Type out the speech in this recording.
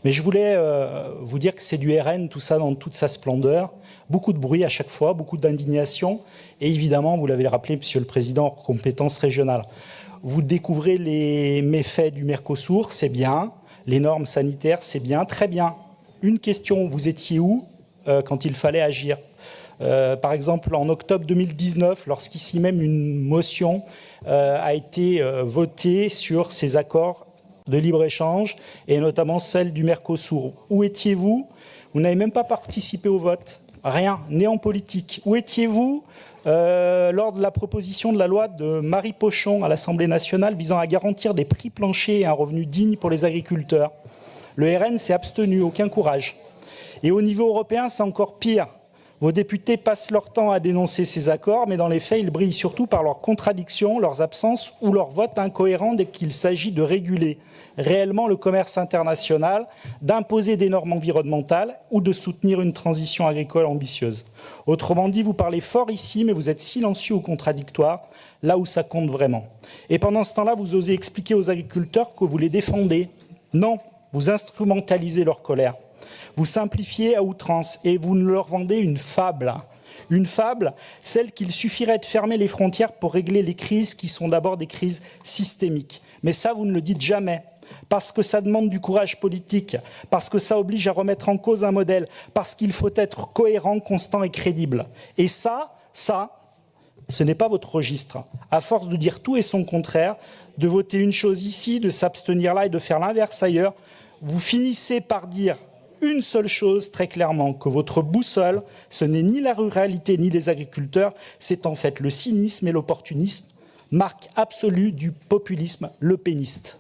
Mais je voulais vous dire que c'est du RN, tout ça dans toute sa splendeur. Beaucoup de bruit à chaque fois, beaucoup d'indignation. Et évidemment, vous l'avez rappelé, Monsieur le Président, compétences régionales. Vous découvrez les méfaits du Mercosur, c'est bien. Les normes sanitaires, c'est bien, très bien. Une question, vous étiez où quand il fallait agir? Par exemple, en octobre 2019, lorsqu'ici même une motion a été votée sur ces accords de libre-échange, et notamment celle du Mercosur. Où étiez-vous? Vous n'avez même pas participé au vote. Rien, néant politique. Où étiez-vous lors de la proposition de la loi de Marie Pochon à l'Assemblée nationale visant à garantir des prix planchers et un revenu digne pour les agriculteurs? Le RN s'est abstenu, aucun courage. Et au niveau européen, c'est encore pire. Vos députés passent leur temps à dénoncer ces accords, mais dans les faits, ils brillent surtout par leurs contradictions, leurs absences ou leurs votes incohérents dès qu'il s'agit de réguler réellement le commerce international, d'imposer des normes environnementales ou de soutenir une transition agricole ambitieuse. Autrement dit, vous parlez fort ici, mais vous êtes silencieux ou contradictoire, là où ça compte vraiment. Et pendant ce temps-là, vous osez expliquer aux agriculteurs que vous les défendez. Non, vous instrumentalisez leur colère. Vous simplifiez à outrance et vous leur vendez une fable. Une fable, celle qu'il suffirait de fermer les frontières pour régler les crises qui sont d'abord des crises systémiques. Mais ça, vous ne le dites jamais. Parce que ça demande du courage politique, parce que ça oblige à remettre en cause un modèle, parce qu'il faut être cohérent, constant et crédible. Et ça, ce n'est pas votre registre. À force de dire tout et son contraire, de voter une chose ici, de s'abstenir là et de faire l'inverse ailleurs, vous finissez par dire une seule chose très clairement, que votre boussole, ce n'est ni la ruralité ni les agriculteurs, c'est en fait le cynisme et l'opportunisme, marque absolue du populisme lepéniste.